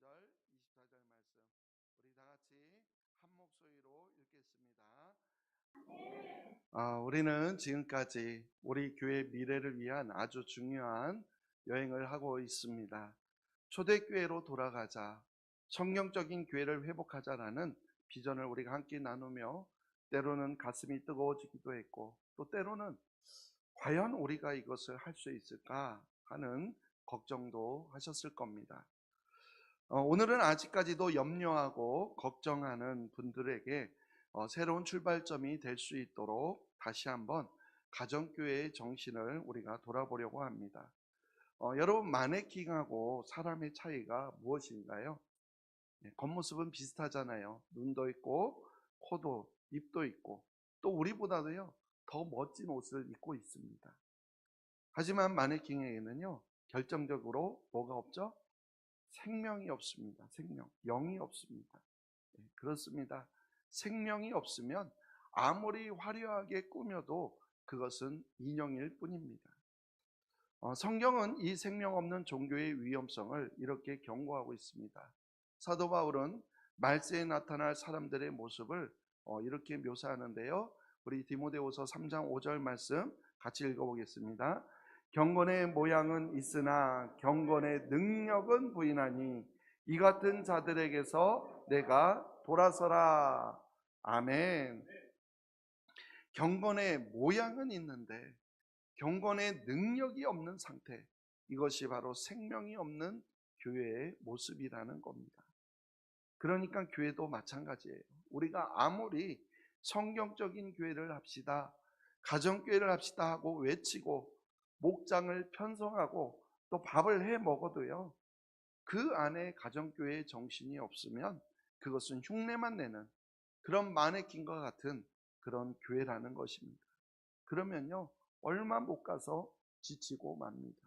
19절, 24절 말씀 우리 다 같이 한 목소리로 읽겠습니다. 우리는 지금까지 우리 교회 미래를 위한 아주 중요한 여행을 하고 있습니다. 초대교회로 돌아가자, 성경적인 교회를 회복하자라는 비전을 우리가 함께 나누며 때로는 가슴이 뜨거워지기도 했고 또 때로는 과연 우리가 이것을 할 수 있을까 하는 걱정도 하셨을 겁니다. 오늘은 아직까지도 염려하고 걱정하는 분들에게 새로운 출발점이 될 수 있도록 다시 한번 가정교회의 정신을 우리가 돌아보려고 합니다. 여러분, 마네킹하고 사람의 차이가 무엇인가요? 겉모습은 비슷하잖아요. 눈도 있고 코도 입도 있고 또 우리보다도요 더 멋진 옷을 입고 있습니다. 하지만 마네킹에게는요 결정적으로 뭐가 없죠? 생명이 없습니다. 생명, 영이 없습니다. 그렇습니다. 생명이 없으면 아무리 화려하게 꾸며도 그것은 인형일 뿐입니다. 성경은 이 생명 없는 종교의 위험성을 이렇게 경고하고 있습니다. 사도 바울은 말세에 나타날 사람들의 모습을 이렇게 묘사하는데요. 우리 디모데후서 3장 5절 말씀 같이 읽어보겠습니다. 경건의 모양은 있으나 경건의 능력은 부인하니 이 같은 자들에게서 내가 돌아서라. 아멘. 경건의 모양은 있는데 경건의 능력이 없는 상태, 이것이 바로 생명이 없는 교회의 모습이라는 겁니다. 그러니까 교회도 마찬가지예요. 우리가 아무리 성경적인 교회를 합시다, 가정교회를 합시다 하고 외치고 목장을 편성하고 또 밥을 해 먹어도요, 그 안에 가정교회의 정신이 없으면 그것은 흉내만 내는 그런 마네킹과 같은 그런 교회라는 것입니다. 그러면요 얼마 못 가서 지치고 맙니다.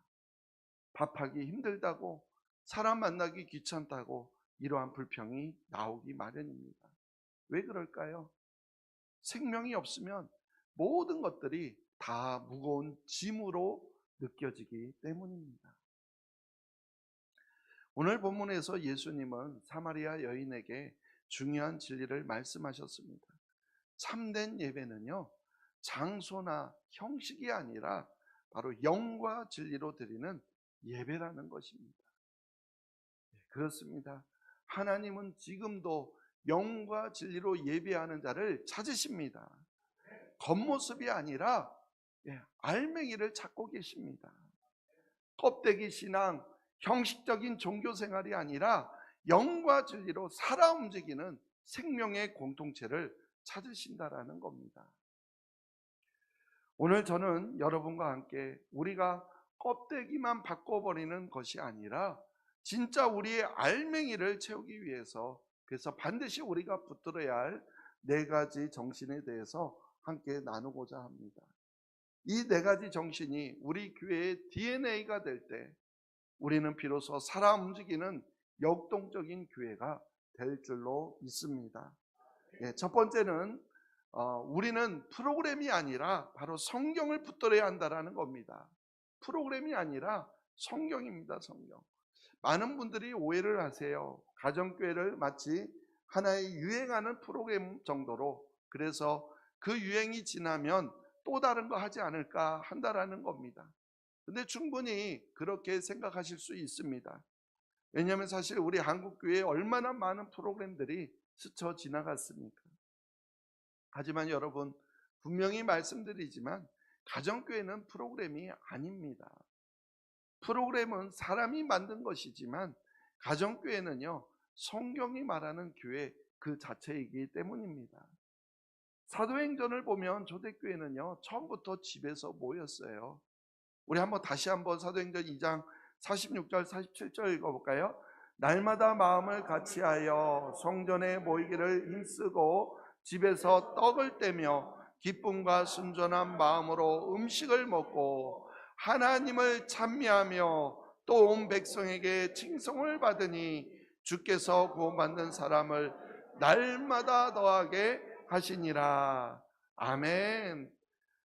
밥하기 힘들다고, 사람 만나기 귀찮다고 이러한 불평이 나오기 마련입니다. 왜 그럴까요? 생명이 없으면 모든 것들이 다 무거운 짐으로 느껴지기 때문입니다. 오늘 본문에서 예수님은 사마리아 여인에게 중요한 진리를 말씀하셨습니다. 참된 예배는요 장소나 형식이 아니라 바로 영과 진리로 드리는 예배라는 것입니다. 그렇습니다. 하나님은 지금도 영과 진리로 예배하는 자를 찾으십니다. 겉모습이 아니라 알맹이를 찾고 계십니다. 껍데기 신앙, 형식적인 종교 생활이 아니라 영과 진리로 살아 움직이는 생명의 공동체를 찾으신다라는 겁니다. 오늘 저는 여러분과 함께 우리가 껍데기만 바꿔버리는 것이 아니라 진짜 우리의 알맹이를 채우기 위해서, 그래서 반드시 우리가 붙들어야 할 4가지 정신에 대해서 함께 나누고자 합니다. 이 4가지 정신이 우리 교회의 DNA가 될 때 우리는 비로소 살아 움직이는 역동적인 교회가 될 줄로 믿습니다. 첫 번째는 우리는 프로그램이 아니라 바로 성경을 붙들어야 한다는 겁니다. 프로그램이 아니라 성경입니다. 성경. 많은 분들이 오해를 하세요. 가정교회를 마치 하나의 유행하는 프로그램 정도로, 그래서 그 유행이 지나면 또 다른 거 하지 않을까 한다라는 겁니다. 근데 충분히 그렇게 생각하실 수 있습니다. 왜냐하면 사실 우리 한국교회에 얼마나 많은 프로그램들이 스쳐 지나갔습니까? 하지만 여러분, 분명히 말씀드리지만 가정교회는 프로그램이 아닙니다. 프로그램은 사람이 만든 것이지만 가정교회는요 성경이 말하는 교회 그 자체이기 때문입니다. 사도행전을 보면 초대교회는요 처음부터 집에서 모였어요. 우리 다시 한번 사도행전 2장 46절 47절 읽어볼까요? 날마다 마음을 같이하여 성전에 모이기를 힘쓰고 집에서 떡을 떼며 기쁨과 순전한 마음으로 음식을 먹고 하나님을 찬미하며 또 온 백성에게 칭송을 받으니 주께서 구원받는 사람을 날마다 더하게 하시니라. 아멘.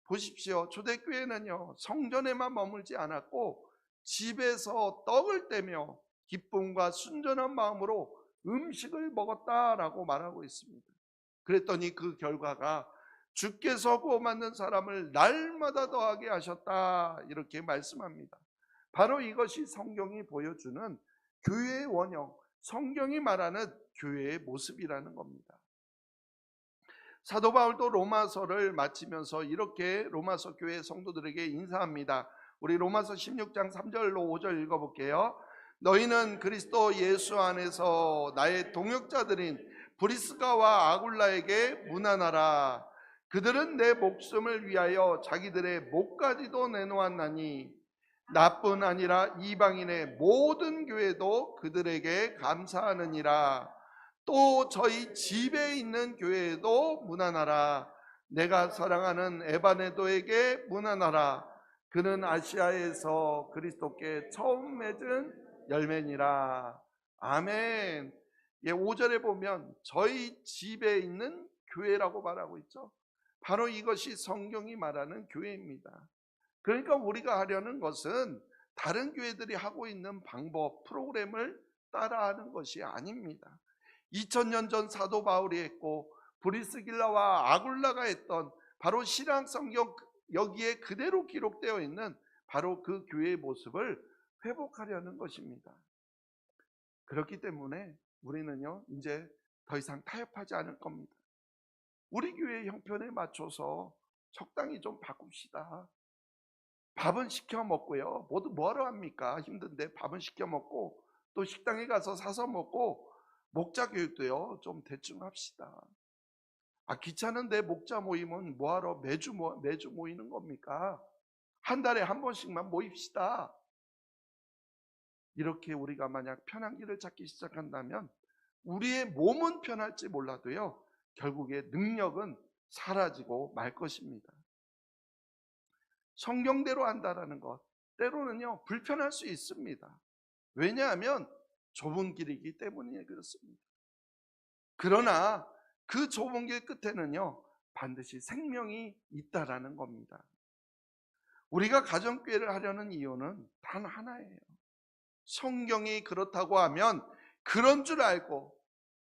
보십시오. 초대교회는요 성전에만 머물지 않았고 집에서 떡을 떼며 기쁨과 순전한 마음으로 음식을 먹었다라고 말하고 있습니다. 그랬더니 그 결과가 주께서 구워 만든 사람을 날마다 더하게 하셨다, 이렇게 말씀합니다. 바로 이것이 성경이 보여주는 교회의 원형, 성경이 말하는 교회의 모습이라는 겁니다. 사도 바울도 로마서를 마치면서 이렇게 로마서 교회 성도들에게 인사합니다. 우리 로마서 16장 3절로 5절 읽어볼게요. 너희는 그리스도 예수 안에서 나의 동역자들인 브리스가와 아굴라에게 문안하라. 그들은 내 목숨을 위하여 자기들의 목까지도 내놓았나니 나뿐 아니라 이방인의 모든 교회도 그들에게 감사하느니라. 또 저희 집에 있는 교회에도 문안하라. 내가 사랑하는 에바네도에게 문안하라. 그는 아시아에서 그리스도께 처음 맺은 열매니라. 아멘. 5절에 보면 저희 집에 있는 교회라고 말하고 있죠. 바로 이것이 성경이 말하는 교회입니다. 그러니까 우리가 하려는 것은 다른 교회들이 하고 있는 방법, 프로그램을 따라하는 것이 아닙니다. 2000년 전 사도 바울이 했고 브리스길라와 아굴라가 했던 바로 신약 성경 여기에 그대로 기록되어 있는 바로 그 교회의 모습을 회복하려는 것입니다. 그렇기 때문에 우리는요, 이제 더 이상 타협하지 않을 겁니다. 우리 교회의 형편에 맞춰서 적당히 좀 바꿉시다. 밥은 시켜 먹고요, 모두 뭐하러 합니까? 힘든데 밥은 시켜 먹고 또 식당에 가서 사서 먹고, 목자 교육도요 좀 대충 합시다. 귀찮은데 목자 모임은 뭐하러 매주 모이는 겁니까? 한 달에 한 번씩만 모입시다. 이렇게 우리가 만약 편한 길을 찾기 시작한다면 우리의 몸은 편할지 몰라도요, 결국에 능력은 사라지고 말 것입니다. 성경대로 한다라는 것, 때로는요 불편할 수 있습니다. 왜냐하면 좁은 길이기 때문에 그렇습니다. 그러나 그 좁은 길 끝에는요 반드시 생명이 있다라는 겁니다. 우리가 가정교회를 하려는 이유는 단 하나예요. 성경이 그렇다고 하면 그런 줄 알고,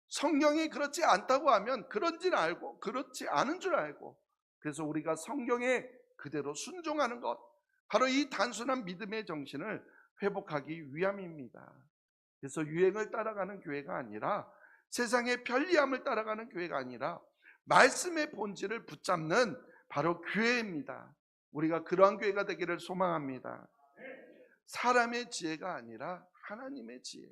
성경이 그렇지 않다고 하면 그런 줄 알고, 그렇지 않은 줄 알고, 그래서 우리가 성경에 그대로 순종하는 것, 바로 이 단순한 믿음의 정신을 회복하기 위함입니다. 그래서 유행을 따라가는 교회가 아니라, 세상의 편리함을 따라가는 교회가 아니라 말씀의 본질을 붙잡는 바로 교회입니다. 우리가 그러한 교회가 되기를 소망합니다. 사람의 지혜가 아니라 하나님의 지혜,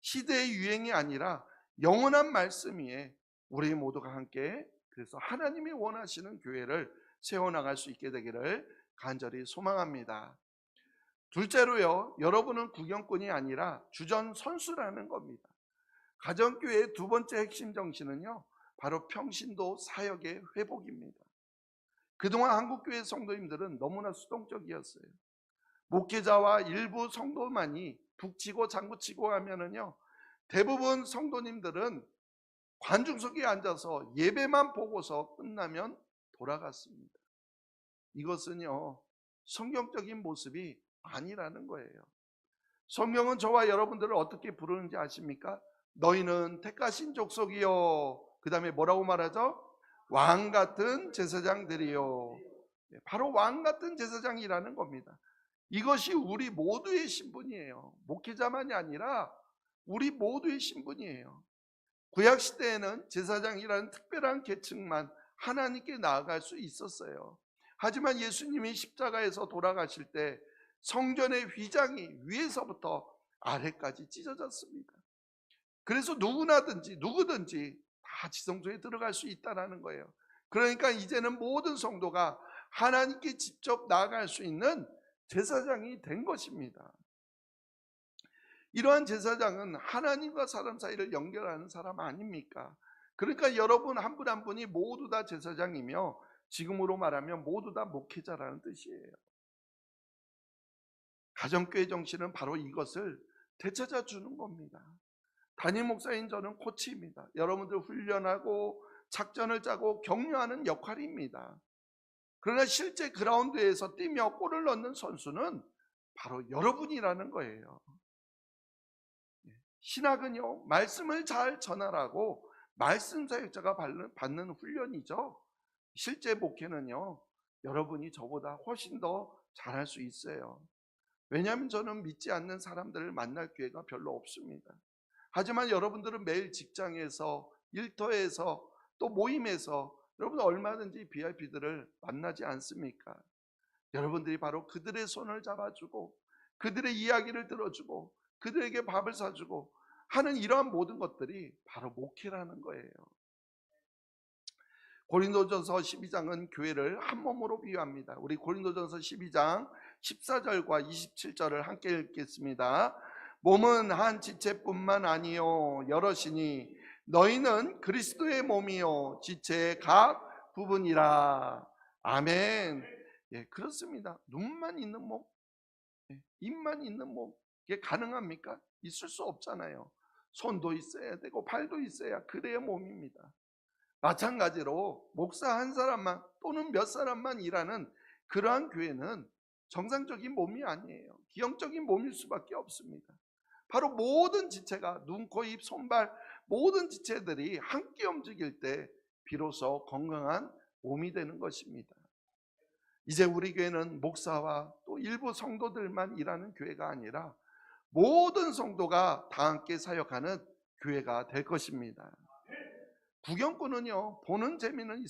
시대의 유행이 아니라 영원한 말씀 위에 우리 모두가 함께, 그래서 하나님이 원하시는 교회를 세워나갈 수 있게 되기를 간절히 소망합니다. 둘째로요, 여러분은 구경꾼이 아니라 주전 선수라는 겁니다. 가정교회의 두 번째 핵심 정신은요, 바로 평신도 사역의 회복입니다. 그동안 한국교회 성도님들은 너무나 수동적이었어요. 목회자와 일부 성도만이 북치고 장구치고 하면은요, 대부분 성도님들은 관중석에 앉아서 예배만 보고서 끝나면 돌아갔습니다. 이것은요 성경적인 모습이 아니라는 거예요. 성경은 저와 여러분들을 어떻게 부르는지 아십니까? 너희는 택하신 족속이요, 그 다음에 뭐라고 말하죠? 왕 같은 제사장들이요. 바로 왕 같은 제사장이라는 겁니다. 이것이 우리 모두의 신분이에요. 목회자만이 아니라 우리 모두의 신분이에요. 구약시대에는 제사장이라는 특별한 계층만 하나님께 나아갈 수 있었어요. 하지만 예수님이 십자가에서 돌아가실 때 성전의 휘장이 위에서부터 아래까지 찢어졌습니다. 그래서 누구든지 다 지성소에 들어갈 수 있다는 거예요. 그러니까 이제는 모든 성도가 하나님께 직접 나아갈 수 있는 제사장이 된 것입니다. 이러한 제사장은 하나님과 사람 사이를 연결하는 사람 아닙니까? 그러니까 여러분 한 분 한 분이 모두 다 제사장이며, 지금으로 말하면 모두 다 목회자라는 뜻이에요. 가정교회 정신은 바로 이것을 되찾아 주는 겁니다. 담임 목사인 저는 코치입니다. 여러분들 훈련하고 작전을 짜고 격려하는 역할입니다. 그러나 실제 그라운드에서 뛰며 골을 넣는 선수는 바로 여러분이라는 거예요. 신학은요, 말씀을 잘 전하라고 말씀 사역자가 받는 훈련이죠. 실제 목회는요, 여러분이 저보다 훨씬 더 잘할 수 있어요. 왜냐하면 저는 믿지 않는 사람들을 만날 기회가 별로 없습니다. 하지만 여러분들은 매일 직장에서, 일터에서, 또 모임에서 여러분 얼마든지 VIP들을 만나지 않습니까? 여러분들이 바로 그들의 손을 잡아주고 그들의 이야기를 들어주고 그들에게 밥을 사주고 하는 이러한 모든 것들이 바로 목회라는 거예요. 고린도전서 12장은 교회를 한 몸으로 비유합니다. 우리 고린도전서 12장 14절과 27절을 함께 읽겠습니다. 몸은 한 지체뿐만 아니요 여럿이니 너희는 그리스도의 몸이요 지체의 각 부분이라. 아멘. 예, 그렇습니다. 눈만 있는 몸, 입만 있는 몸, 이게 가능합니까? 있을 수 없잖아요. 손도 있어야 되고 발도 있어야 그래야 몸입니다. 마찬가지로 목사 한 사람만 또는 몇 사람만 일하는 그러한 교회는 정상적인 몸이 아니에요. 기형적인 몸일 수밖에 없습니다. 바로 모든 지체가 눈, 코, 입, 손발 모든 지체들이 함께 움직일 때 비로소 건강한 몸이 되는 것입니다. 이제 우리 교회는 목사와 또 일부 성도들만 일하는 교회가 아니라 모든 성도가 다 함께 사역하는 교회가 될 것입니다. 구경꾼은요, 보는 재미는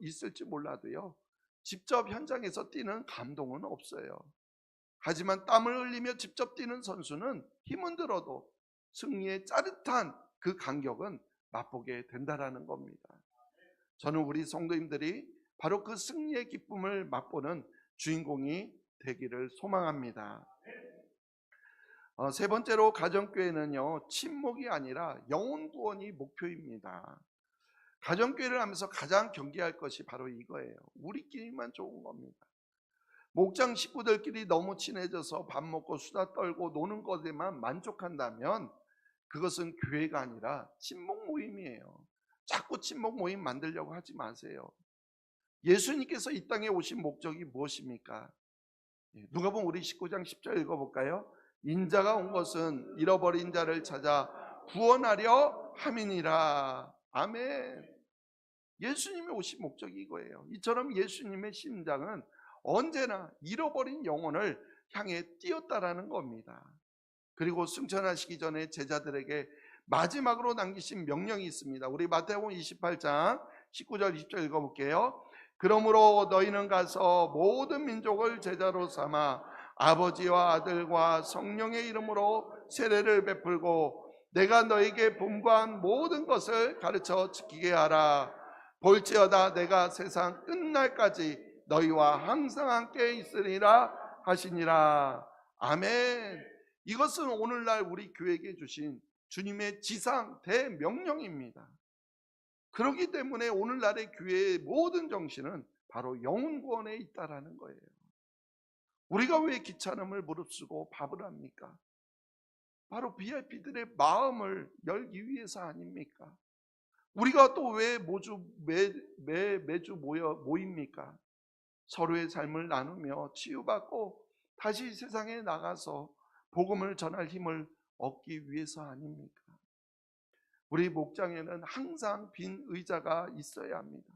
있을지 몰라도요, 직접 현장에서 뛰는 감동은 없어요. 하지만 땀을 흘리며 직접 뛰는 선수는 힘은 들어도 승리의 짜릿한 그 감격은 맛보게 된다라는 겁니다. 저는 우리 성도님들이 바로 그 승리의 기쁨을 맛보는 주인공이 되기를 소망합니다. 세 번째로 가정교회는요, 친목이 아니라 영혼 구원이 목표입니다. 가정교회를 하면서 가장 경계할 것이 바로 이거예요. 우리끼리만 좋은 겁니다. 목장 식구들끼리 너무 친해져서 밥 먹고 수다 떨고 노는 것에만 만족한다면 그것은 교회가 아니라 친목 모임이에요. 자꾸 친목 모임 만들려고 하지 마세요. 예수님께서 이 땅에 오신 목적이 무엇입니까? 누가복음 우리 19장 10절 읽어볼까요? 인자가 온 것은 잃어버린 자를 찾아 구원하려 함이니라. 아멘. 예수님이 오신 목적이 이거예요. 이처럼 예수님의 심장은 언제나 잃어버린 영혼을 향해 뛰었다라는 겁니다. 그리고 승천하시기 전에 제자들에게 마지막으로 남기신 명령이 있습니다. 우리 마태복음 28장 19절 20절 읽어볼게요. 그러므로 너희는 가서 모든 민족을 제자로 삼아 아버지와 아들과 성령의 이름으로 세례를 베풀고 내가 너에게 분부한 모든 것을 가르쳐 지키게 하라. 볼지어다 내가 세상 끝날까지 너희와 항상 함께 있으리라 하시니라. 아멘. 이것은 오늘날 우리 교회에게 주신 주님의 지상 대명령입니다. 그렇기 때문에 오늘날의 교회의 모든 정신은 바로 영혼 구원에 있다라는 거예요. 우리가 왜 귀찮음을 무릅쓰고 밥을 합니까? 바로 VIP들의 마음을 열기 위해서 아닙니까? 우리가 또 왜 매주 모입니까? 서로의 삶을 나누며 치유받고 다시 세상에 나가서 복음을 전할 힘을 얻기 위해서 아닙니까? 우리 목장에는 항상 빈 의자가 있어야 합니다.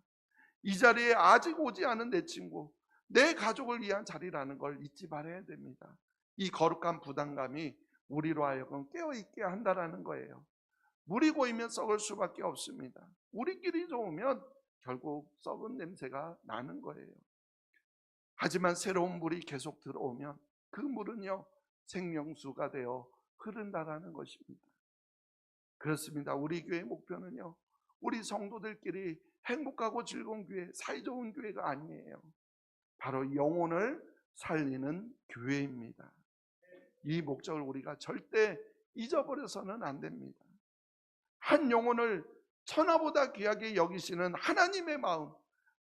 이 자리에 아직 오지 않은 내 친구, 내 가족을 위한 자리라는 걸 잊지 말아야 됩니다. 이 거룩한 부담감이 우리로 하여금 깨어있게 한다라는 거예요. 물이 고이면 썩을 수밖에 없습니다. 우리끼리 좋으면 결국 썩은 냄새가 나는 거예요. 하지만 새로운 물이 계속 들어오면 그 물은요 생명수가 되어 흐른다라는 것입니다. 그렇습니다. 우리 교회의 목표는요 우리 성도들끼리 행복하고 즐거운 교회, 사이좋은 교회가 아니에요. 바로 영혼을 살리는 교회입니다. 이 목적을 우리가 절대 잊어버려서는 안 됩니다. 한 영혼을 천하보다 귀하게 여기시는 하나님의 마음,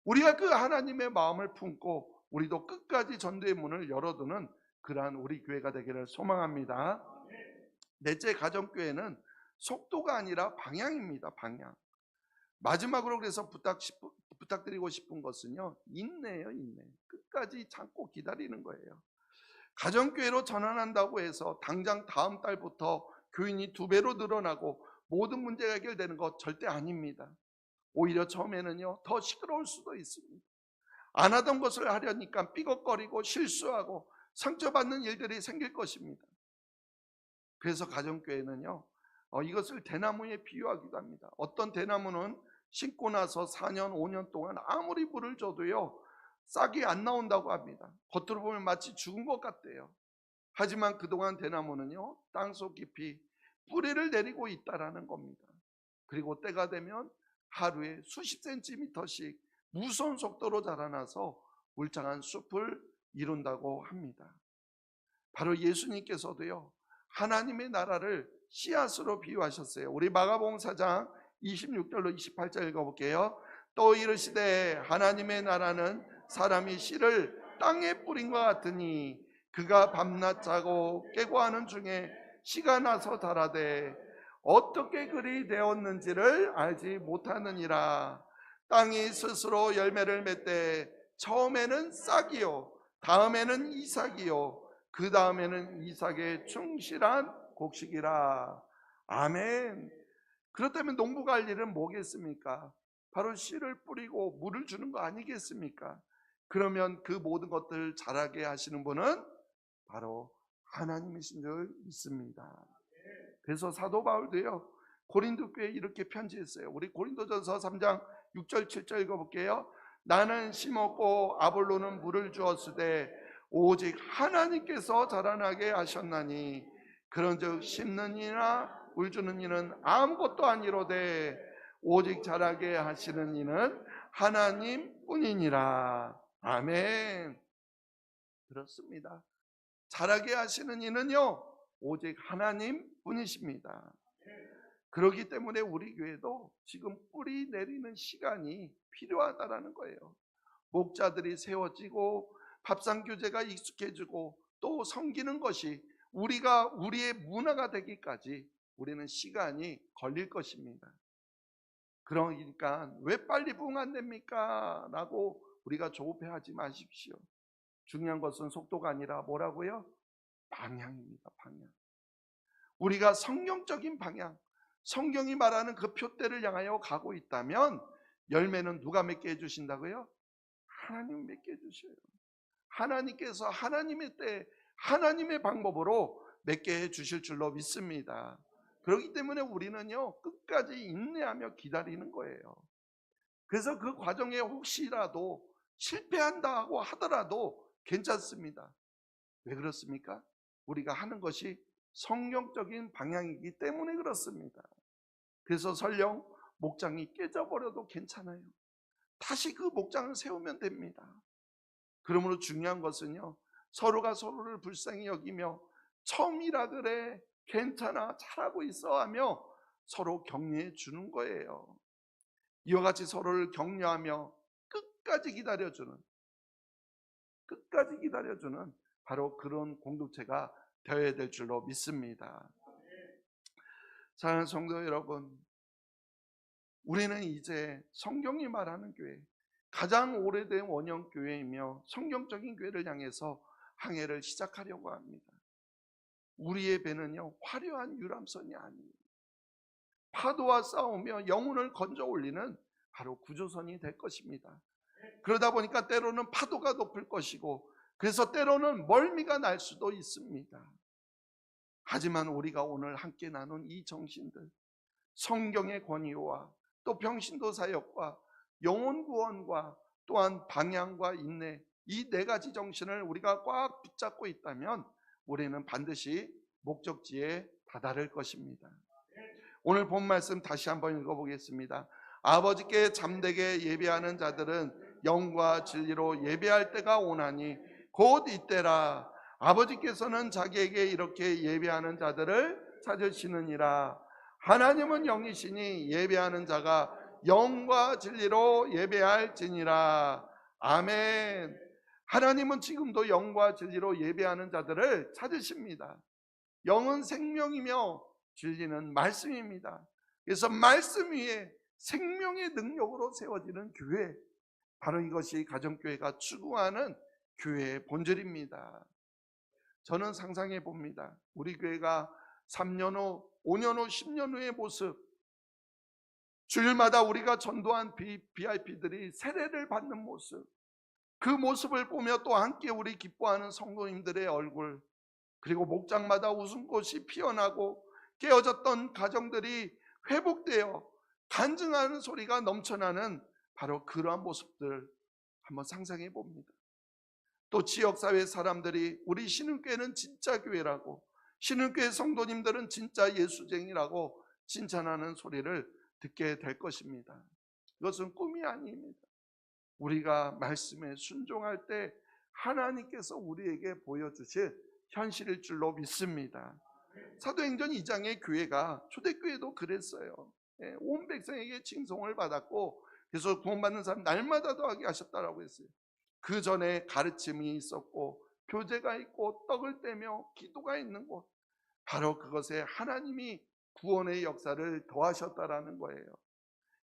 우리가 그 하나님의 마음을 품고 우리도 끝까지 전도의 문을 열어두는 그러한 우리 교회가 되기를 소망합니다. 넷째, 가정교회는 속도가 아니라 방향입니다. 방향. 마지막으로 그래서 부탁드리고 싶은 것은요 인내예요. 인내. 끝까지 참고 기다리는 거예요. 가정교회로 전환한다고 해서 당장 다음 달부터 교인이 2배로 늘어나고 모든 문제가 해결되는 것 절대 아닙니다. 오히려 처음에는요, 더 시끄러울 수도 있습니다. 안 하던 것을 하려니까 삐걱거리고 실수하고 상처받는 일들이 생길 것입니다. 그래서 가정교회는요, 이것을 대나무에 비유하기도 합니다. 어떤 대나무는 심고 나서 4년, 5년 동안 아무리 물을 줘도요, 싹이 안 나온다고 합니다. 겉으로 보면 마치 죽은 것 같대요. 하지만 그동안 대나무는요, 땅속 깊이 뿌리를 내리고 있다라는 겁니다. 그리고 때가 되면 하루에 수십 센티미터씩 무서운 속도로 자라나서 울창한 숲을 이룬다고 합니다. 바로 예수님께서도요, 하나님의 나라를 씨앗으로 비유하셨어요. 우리 마가복음 4장 26절로 28절 읽어볼게요. 또 이르시되 하나님의 나라는 사람이 씨를 땅에 뿌린 것 같으니 그가 밤낮 자고 깨고 하는 중에 씨가 나서 자라되 어떻게 그리 되었는지를 알지 못하느니라. 땅이 스스로 열매를 맺되 처음에는 싹이요 다음에는 이삭이요 그 다음에는 이삭의 충실한 곡식이라. 아멘. 그렇다면 농부가 할 일은 뭐겠습니까? 바로 씨를 뿌리고 물을 주는 거 아니겠습니까? 그러면 그 모든 것들을 자라게 하시는 분은 바로 하나님이신 줄 믿습니다. 그래서 사도 바울도요, 고린도 교회에 이렇게 편지했어요. 우리 고린도전서 3장 6절 7절 읽어볼게요. 나는 심었고 아볼로는 물을 주었으되 오직 하나님께서 자라나게 하셨나니 그런즉 심는 이나 물 주는 이는 아무것도 아니로되 오직 자라게 하시는 이는 하나님뿐이니라. 아멘. 그렇습니다. 자라게 하시는 이는요, 오직 하나님뿐이십니다. 그렇기 때문에 우리 교회도 지금 뿌리 내리는 시간이 필요하다라는 거예요. 목자들이 세워지고 밥상 교제가 익숙해지고 또 섬기는 것이 우리의 문화가 되기까지 우리는 시간이 걸릴 것입니다. 그러니까 왜 빨리 부흥 안 됩니까? 라고 우리가 조급해하지 마십시오. 중요한 것은 속도가 아니라 뭐라고요? 방향입니다. 방향. 우리가 성경적인 방향, 성경이 말하는 그 표대를 향하여 가고 있다면 열매는 누가 맺게 해주신다고요? 하나님 맺게 해주셔요. 하나님께서 하나님의 때, 하나님의 방법으로 맺게 해주실 줄로 믿습니다. 그렇기 때문에 우리는요, 끝까지 인내하며 기다리는 거예요. 그래서 그 과정에 혹시라도 실패한다고 하더라도 괜찮습니다. 왜 그렇습니까? 우리가 하는 것이 성경적인 방향이기 때문에 그렇습니다. 그래서 설령 목장이 깨져버려도 괜찮아요. 다시 그 목장을 세우면 됩니다. 그러므로 중요한 것은요, 서로가 서로를 불쌍히 여기며 처음이라 그래 괜찮아 잘하고 있어 하며 서로 격려해 주는 거예요. 이와 같이 서로를 격려하며 끝까지 기다려주는 바로 그런 공동체가 되어야 될 줄로 믿습니다. 사랑하는 성도 여러분, 우리는 이제 성경이 말하는 교회, 가장 오래된 원형 교회이며 성경적인 교회를 향해서 항해를 시작하려고 합니다. 우리의 배는요, 화려한 유람선이 아니에요. 파도와 싸우며 영혼을 건져 올리는 바로 구조선이 될 것입니다. 그러다 보니까 때로는 파도가 높을 것이고, 그래서 때로는 멀미가 날 수도 있습니다. 하지만 우리가 오늘 함께 나눈 이 정신들, 성경의 권위와 또 병신도 사역과 영혼 구원과 또한 방향과 인내, 이 4가지 정신을 우리가 꽉 붙잡고 있다면 우리는 반드시 목적지에 다다를 것입니다. 오늘 본 말씀 다시 한번 읽어보겠습니다. 아버지께 잠되게 예배하는 자들은 영과 진리로 예배할 때가 오나니 곧 이때라. 아버지께서는 자기에게 이렇게 예배하는 자들을 찾으시느니라. 하나님은 영이시니 예배하는 자가 영과 진리로 예배할지니라. 아멘. 하나님은 지금도 영과 진리로 예배하는 자들을 찾으십니다. 영은 생명이며 진리는 말씀입니다. 그래서 말씀 위에 생명의 능력으로 세워지는 교회, 바로 이것이 가정교회가 추구하는 교회의 본질입니다. 저는 상상해 봅니다. 우리 교회가 3년 후, 5년 후, 10년 후의 모습, 주일마다 우리가 전도한 VIP들이 세례를 받는 모습, 그 모습을 보며 또 함께 우리 기뻐하는 성도님들의 얼굴, 그리고 목장마다 웃음꽃이 피어나고 깨어졌던 가정들이 회복되어 간증하는 소리가 넘쳐나는 바로 그러한 모습들 한번 상상해 봅니다. 또 지역사회 사람들이 우리 신흥교회는 진짜 교회라고, 신흥교회 성도님들은 진짜 예수쟁이라고 칭찬하는 소리를 듣게 될 것입니다. 이것은 꿈이 아닙니다. 우리가 말씀에 순종할 때 하나님께서 우리에게 보여주실 현실일 줄로 믿습니다. 사도행전 2장의 교회가, 초대교회도 그랬어요. 온 백성에게 칭송을 받았고, 그래서 구원받는 사람 날마다 더하게 하셨다라고 했어요. 그 전에 가르침이 있었고 교제가 있고 떡을 떼며 기도가 있는 곳, 바로 그것에 하나님이 구원의 역사를 더하셨다라는 거예요.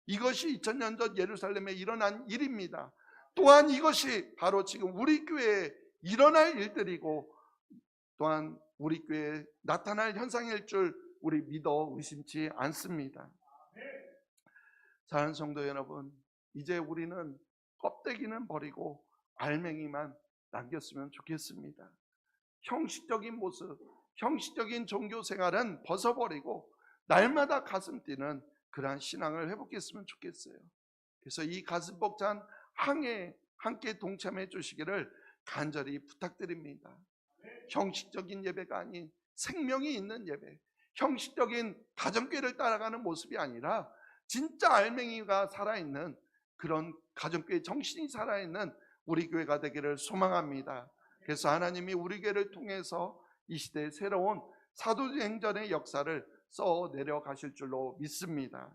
이것이 2000년 전 예루살렘에 일어난 일입니다. 또한 이것이 바로 지금 우리 교회에 일어날 일들이고, 또한 우리 교회에 나타날 현상일 줄 우리 믿어 의심치 않습니다. 사랑하는 성도 여러분, 이제 우리는 껍데기는 버리고 알맹이만 남겼으면 좋겠습니다. 형식적인 모습, 형식적인 종교 생활은 벗어버리고 날마다 가슴 뛰는 그러한 신앙을 회복했으면 좋겠어요. 그래서 이 가슴 벅찬 항해에 함께 동참해 주시기를 간절히 부탁드립니다. 형식적인 예배가 아닌 생명이 있는 예배, 형식적인 가정교회를 따라가는 모습이 아니라 진짜 알맹이가 살아있는 그런 가정교회 정신이 살아있는 우리 교회가 되기를 소망합니다. 그래서 하나님이 우리 교회를 통해서 이 시대의 새로운 사도행전의 역사를 써 내려가실 줄로 믿습니다.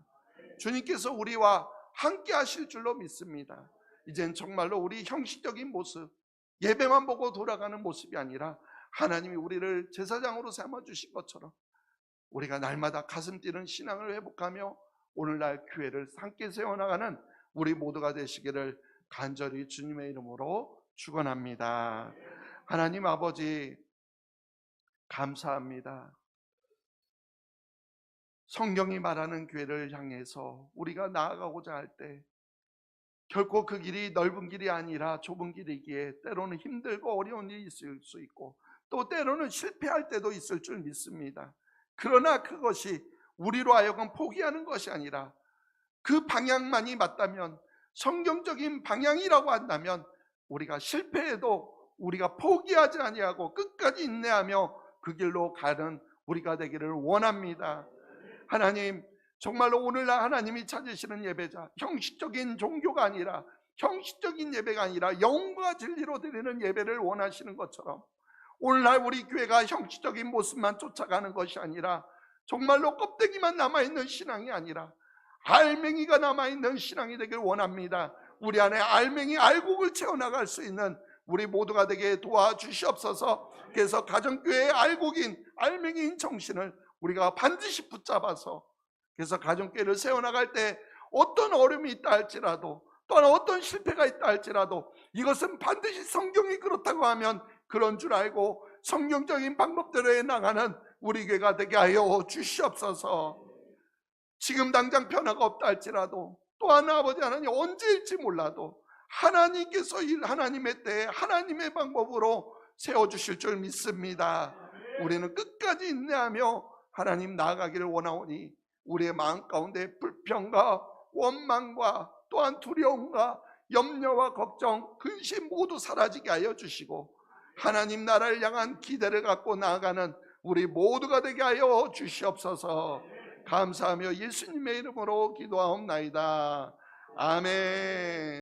주님께서 우리와 함께 하실 줄로 믿습니다. 이젠 정말로 우리 형식적인 모습, 예배만 보고 돌아가는 모습이 아니라 하나님이 우리를 제사장으로 삼아주신 것처럼 우리가 날마다 가슴 뛰는 신앙을 회복하며 오늘날 교회를 함께 세워나가는 우리 모두가 되시기를 간절히 주님의 이름으로 축원합니다. 하나님 아버지, 감사합니다. 성경이 말하는 교회를 향해서 우리가 나아가고자 할 때 결코 그 길이 넓은 길이 아니라 좁은 길이기에 때로는 힘들고 어려운 일이 있을 수 있고 또 때로는 실패할 때도 있을 줄 믿습니다. 그러나 그것이 우리로 하여금 포기하는 것이 아니라 그 방향만이 맞다면, 성경적인 방향이라고 한다면 우리가 실패해도 우리가 포기하지 아니하고 끝까지 인내하며 그 길로 가는 우리가 되기를 원합니다. 하나님, 정말로 오늘날 하나님이 찾으시는 예배자, 형식적인 종교가 아니라, 형식적인 예배가 아니라 영과 진리로 드리는 예배를 원하시는 것처럼 오늘날 우리 교회가 형식적인 모습만 쫓아가는 것이 아니라 정말로 껍데기만 남아있는 신앙이 아니라 알맹이가 남아있는 신앙이 되길 원합니다. 우리 안에 알맹이 알곡을 채워나갈 수 있는 우리 모두가 되게 도와주시옵소서. 그래서 가정교회의 알곡인 알맹이인 정신을 우리가 반드시 붙잡아서, 그래서 가정교회를 세워나갈 때 어떤 어려움이 있다 할지라도, 또한 어떤 실패가 있다 할지라도 이것은 반드시 성경이 그렇다고 하면 그런 줄 알고 성경적인 방법대로 해나가는 우리 교회가 되게 하여 주시옵소서. 지금 당장 변화가 없다 할지라도, 또한 아버지 하나님 언제일지 몰라도 하나님께서 하나님의 때에 하나님의 방법으로 세워주실 줄 믿습니다. 우리는 끝까지 인내하며 하나님 나아가기를 원하오니 우리의 마음 가운데 불평과 원망과 또한 두려움과 염려와 걱정, 근심 모두 사라지게 하여 주시고 하나님 나라를 향한 기대를 갖고 나아가는 우리 모두가 되게 하여 주시옵소서. 감사하며 예수님의 이름으로 기도하옵나이다. 아멘.